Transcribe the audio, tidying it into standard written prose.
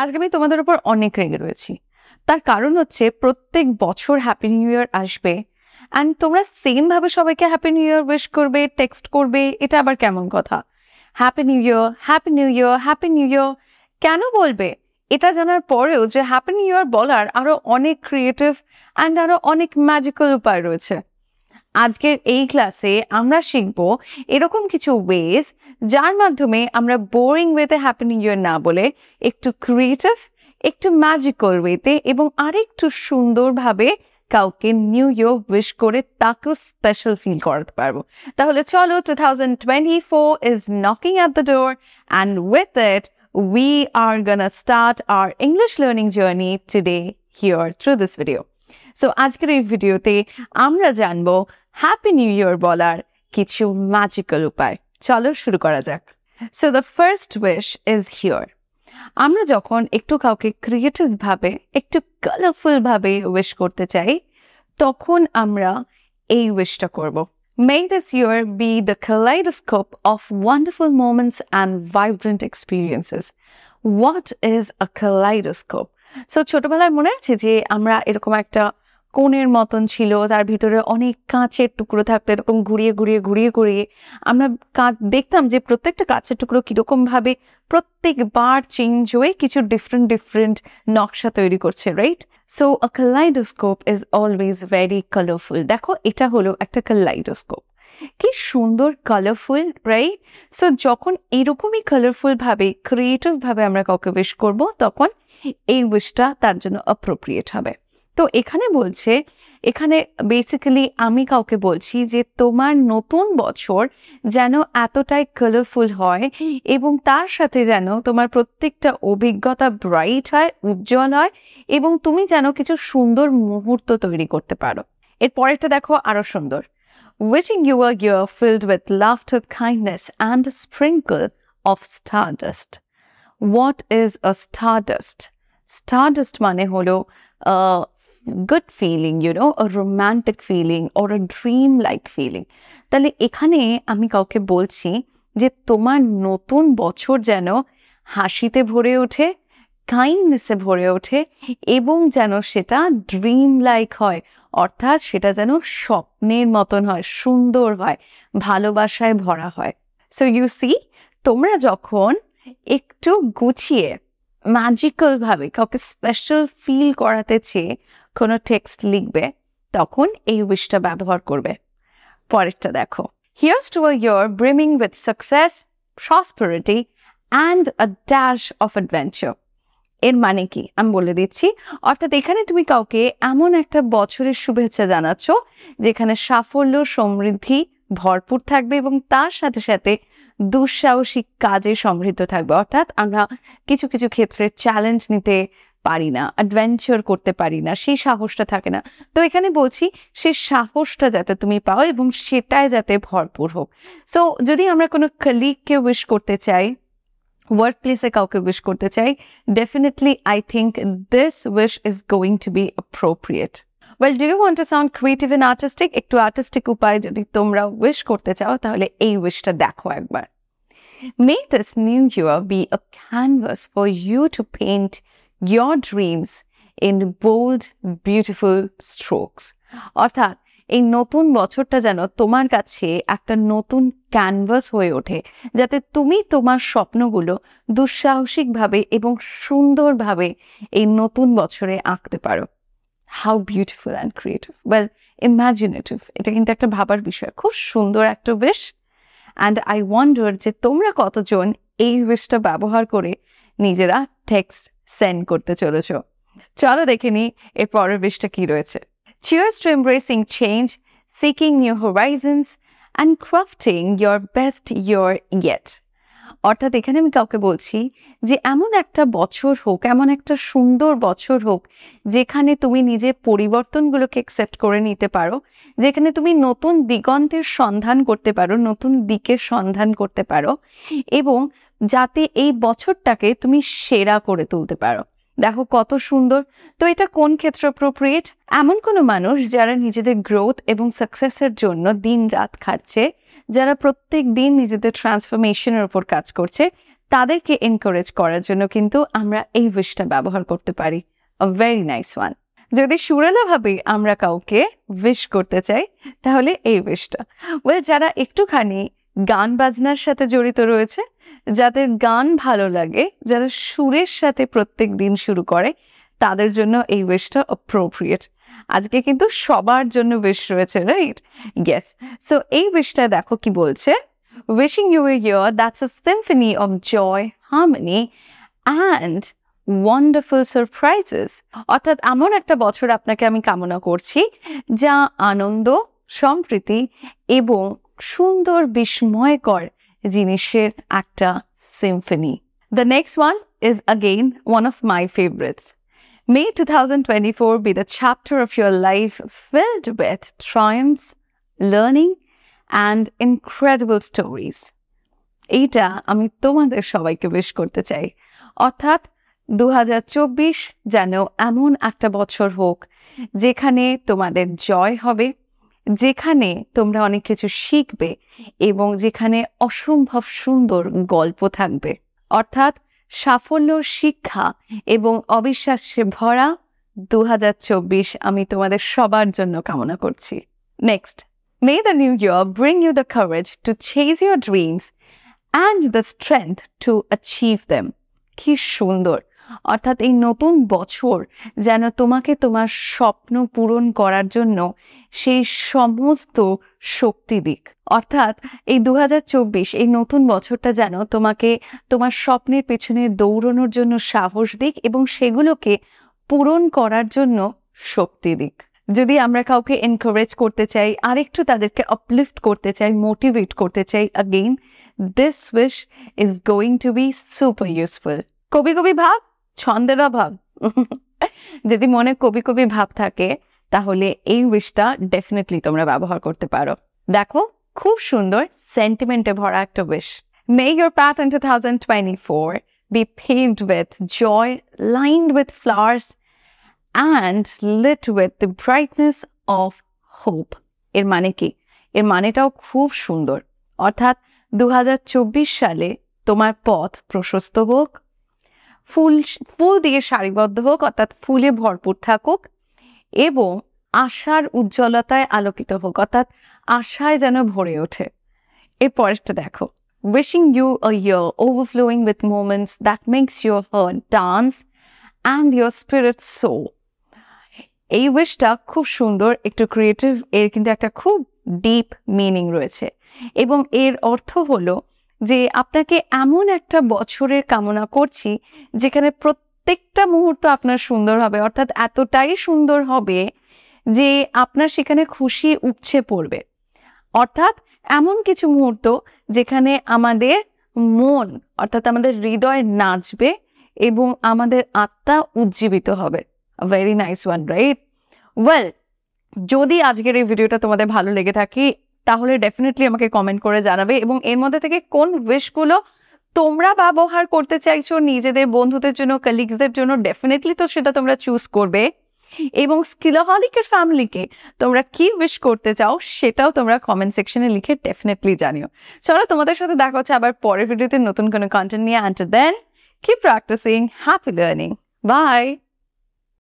আজকে আমি তোমাদের উপর অনেক রেগে রয়েছি। তার কারণ হচ্ছে প্রত্যেক বছর হ্যাপি নিউ ইয়ার আসবে অ্যান্ড তোমরা সেম ভাবে সবাইকে হ্যাপি নিউ ইয়ার উইশ করবে, টেক্সট করবে। এটা আবার কেমন কথা? Happy new year, happy new year, happy new year কেন বলবে? এটা জানার পরেও যে হ্যাপি নিউ ইয়ার বলার আরো অনেক ক্রিয়েটিভ অ্যান্ড আরো অনেক ম্যাজিক্যাল উপায় রয়েছে। আজকের এই ক্লাসে আমরা শিখব এরকম কিছু ওয়েজ যার মাধ্যমে আমরা বোরিং ওয়েতে হ্যাপি নিউ ইয়ার না বলে একটু ক্রিয়েটিভ, একটু ম্যাজিক্যাল ওয়েতে এবং আরেকটু সুন্দরভাবে কাউকে নিউ ইয়ার উইশ করে তাকেও স্পেশাল ফিল করাতে পারবো। তাহলে চলো, 2024 is knocking at the door and with it we are gonna start our English learning journey today here through this video. So আজকের এই ভিডিওতে আমরা জানবো হ্যাপি নিউ ইয়ার বলার কিছু ম্যাজিক্যাল উপায়। চলো শুরু করা যাক। So the first wish is here. আমরা যখন একটু কাউকে ক্রিয়েটিভ ভাবে, একটু কালারফুল ভাবে উইশ করতে চাই, তখন আমরা এই উইশটা করব। May this year be the kaleidoscope of wonderful moments and vibrant experiences. What is a kaleidoscope? So ছোটবেলায় মনে আছে যে আমরা এরকম একটা কোণের মতন ছিল, তার ভিতরে অনেক কাঁচের টুকরো থাকতো, এরকম ঘুরিয়ে ঘুরিয়ে ঘুরিয়ে ঘুরিয়ে আমরা দেখতাম যে প্রত্যেকটা কাঁচের টুকরো কিরকম ভাবে প্রত্যেকবার চেঞ্জ হয়ে কিছু ডিফারেন্ট ডিফারেন্ট নকশা তৈরি করছে, right? So a kaleidoscope is always very colourful. দেখো, এটা হলো একটা কালাইডোস্কোপ, কি সুন্দর কালারফুল, রাইট? সো যখন এরকমই কালারফুল ভাবে, ক্রিয়েটিভ ভাবে আমরা কাউকে উইশ করব, তখন এই উইশটা তার জন্য অ্যাপ্রোপ্রিয়েট হবে। তো এখানে বলছে, এখানে বেসিক্যালি আমি কাউকে বলছি যে তোমার নতুন বছর যেন এতটাই কালারফুল হয় এবং তার সাথে যেন তোমার প্রত্যেকটা অভিজ্ঞতা ব্রাইট হয়, উজ্জ্বল হয় এবং তুমি যেন কিছু সুন্দর মুহূর্ত তৈরি করতে পারো। এর পরেরটা দেখো, আরো সুন্দর। Wishing you a year filled with laughter, kindness and a sprinkle of stardust. What is a stardust? Stardust মানে হলো good feeling, you know, a romantic feeling or a dream-like feeling. তাহলে এখানে আমি কাউকে বলছি যে তোমার নতুন বছর যেন হাসিতে ভরে ওঠে, কাইন্ডনেসে ভরে ওঠে এবং যেন সেটা ড্রিম লাইক হয়, অর্থাৎ সেটা যেন স্বপ্নের মতন হয়, সুন্দর হয়, ভালোবাসায় ভরা হয়। সো ইউ সি, তোমরা যখন একটু গুছিয়ে ম্যাজিক্যাল ভাবে কাউকে স্পেশাল ফিল করাতে চেয়ে কোনো টেক্সট লিখবে, তখন এই উইশটা ব্যবহার করবে। পরেরটা দেখো। Here's to a year brimming with success, prosperity and a dash of adventure. এর মানে কি আমি বলে দিচ্ছি। অর্থাৎ এখানে তুমি কাউকে এমন একটা বছরের শুভেচ্ছা জানাচ্ছ যেখানে সাফল্য, সমৃদ্ধি ভরপুর থাকবে এবং তার সাথে সাথে দুঃসাহসিক কাজে সমৃদ্ধ থাকবে। অর্থাৎ আমরা কিছু কিছু ক্ষেত্রে চ্যালেঞ্জ নিতে পারি না, অ্যাডভেঞ্চার করতে পারি না, সেই সাহসটা থাকে না। তো এখানে বলছি সেই সাহসটা যাতে তুমি পাও এবং সেটাই যাতে ভরপুর হোক। সো যদি আমরা কোনো কলিগকে উইশ করতে চাই, ওয়ার্ক প্লেসে কাউকে উইশ করতে চাই, definitely I think this wish is going to be appropriate. Well, do you want to sound creative and artistic? একটু আর্টিস্টিক উপায় যদি তোমরা উইশ করতে চাও, তাহলে এই উইশটা দেখো একবার। May this new year be a canvas for you to paint your dreams in bold, beautiful strokes. অর্থাৎ এই নতুন বছরটা যেন তোমার কাছে একটা নতুন ক্যানভাস হয়ে ওঠে, যাতে তুমি তোমার স্বপ্নগুলো দুঃসাহসিকভাবে এবং সুন্দরভাবে এই নতুন বছরে আঁকতে পারো। How beautiful and creative, well imaginative. এটা কিন্তু একটা ভাবার বিষয়, খুব সুন্দর একটা উইশ। অ্যান্ড আই ওয়ান্ডার যে তোমরা কতজন এই উইশটা ব্যবহার করে নিজেরা টেক্সট সেন্ড করতে চলেছ। চলো দেখে নিই এর পরের উইশটা কি রয়েছে। Cheers to embracing change, seeking new horizons and crafting your best year yet. অর্থাৎ এখানে আমি কাউকে বলছি যে এমন একটা বছর হোক, এমন একটা সুন্দর বছর হোক যেখানে তুমি নিজের পরিবর্তনগুলোকে অ্যাকসেপ্ট করে নিতে পারো, যেখানে তুমি নতুন দিগন্তের সন্ধান করতে পারো, নতুন দিকের সন্ধান করতে পারো এবং যাতে এই বছরটাকে তুমি সেরা করে তুলতে পারো। দেখো কত সুন্দর। তো এটা কোন ক্ষেত্রে অ্যাপ্রোপ্রিয়েট? এমন কোনো মানুষ যারা নিজেদের গ্রোথ এবং সাকসেসের জন্য দিন রাত খাটছে, যারা প্রত্যেক দিন নিজেদের ট্রান্সফরমেশনের উপর কাজ করছে, তাদেরকে এনকারেজ করার জন্য কিন্তু আমরা এই উইশটা ব্যবহার করতে পারি। A very nice one. যদি সুরেলাভাবে আমরা কাউকে উইশ করতে চাই তাহলে এই উইশটা। যারা একটুখানি গান বাজনার সাথে জড়িত রয়েছে, যাদের গান ভালো লাগে, যারা সুরের সাথে প্রত্যেক দিন শুরু করে, তাদের জন্য এই উইশটা অ্যাপ্রোপ্রিয়েট। আজকে কিন্তু সবার জন্য উইশ রয়েছে, রাইট? ইয়েস। সো এই উইশটা দেখো কি বলছে, wishing you a year that's a symphony of joy, harmony and wonderful surprises. অর্থাৎ এমন একটা বছর আপনাকে আমি কামনা করছি যা আনন্দ, সম্প্রীতি এবং সুন্দর বিস্ময়কর জিনিসের একটা Symphony. The next one is again one of my favorites. May 2024 be the chapter of your life filled with triumphs, learning and incredible stories. এইটা আমি তোমাদের সবাইকে উইশ করতে চাই। অর্থাৎ 2024 যেন এমন একটা বছর হোক যেখানে তোমাদের জয় হবে, যেখানে তোমরা অনেক কিছু শিখবে এবং যেখানে অসম্ভব সুন্দর গল্প থাকবে। অর্থাৎ সাফল্য, শিক্ষা এবং অবিশ্বাসে ভরা 2024 আমি তোমাদের সবার জন্য কামনা করছি। Next, May the new year bring you the courage to chase your dreams and the strength to achieve them. কি সুন্দর! অর্থাৎ এই নতুন বছর যেন তোমাকে তোমার স্বপ্ন পূরণ করার জন্য সেই সমস্ত শক্তি দিক। অর্থাৎ এই 2024 এই নতুন বছরটা যেন তোমাকে তোমার স্বপ্নের পেছনে দৌড়ানোর জন্য সাহস দিক এবং সেগুলোকে পূরণ করার জন্য শক্তি দিক। যদি আমরা কাউকে এনকারেজ করতে চাই, আরেকটু তাদেরকে আপলিফট করতে চাই, মোটিভেট করতে চাই, again this wish is going to be super useful. কবি কবি ভাব, ছন্দের অভাব। যদি মনে কবি কবি ভাব থাকে তাহলে এই উইশটা ডেফিনেটলি তোমরা ব্যবহার করতে পারো। দেখো খুব সুন্দর সেন্টিমেন্টে ভরা একটা wish. May your path in 2024 be paved with joy, lined with flowers and lit with the brightness of hope. এর মানে কি? এর মানেটাও খুব সুন্দর। অর্থাৎ 2024 সালে তোমার পথ প্রশস্ত হোক, ফুল দিয়ে সারিবদ্ধ হোক, অর্থাৎ ফুলে ভরপুর থাকুক এবং আশার উজ্জ্বলতায় আলোকিত হোক, অর্থাৎ আশায় যেন ভরে ওঠে। এর পরেরটা দেখো, wishing you a year overflowing with moments that makes your heart dance and your spirit soar. এই উইশটা খুব সুন্দর, একটু ক্রিয়েটিভ, এর কিন্তু একটা খুব ডিপ মিনিং রয়েছে এবং এর অর্থ হলো যে আপনাকে এমন একটা বছরের কামনা করছি যেখানে প্রত্যেকটা মুহূর্ত আপনার সুন্দর হবে, অর্থাৎ এতটাই সুন্দর হবে যে আপনার সেখানে খুশি উপচে পড়বে। অর্থাৎ এমন কিছু মুহূর্ত যেখানে আমাদের মন, অর্থাৎ আমাদের হৃদয় নাচবে এবং আমাদের আত্মা উজ্জীবিত হবে। Very nice one, right? Well, যদি আজকের এই ভিডিওটা তোমাদের ভালো লেগে থাকে তাহলে ডেফিনেটলি আমাকে কমেন্ট করে জানাবে এবং এর মধ্যে থেকে কোন উইশগুলো তোমরা ব্যবহার করতে চাইছো নিজেদের বন্ধুদের জন্য, কলিগসদের জন্য, ডেফিনেটলি তো সেটা তোমরা চুজ করবে এবং স্কিলাহলিকের ফ্যামিলিকে তোমরা কি উইশ করতে চাও সেটাও তোমরা কমেন্ট সেকশনে লিখে ডেফিনেটলি জানিও। চলো, তোমাদের সাথে দেখা হচ্ছে আবার পরের ভিডিওতে নতুন কোনো কন্টেন্ট নিয়ে। Until then, keep practicing, happy learning, by.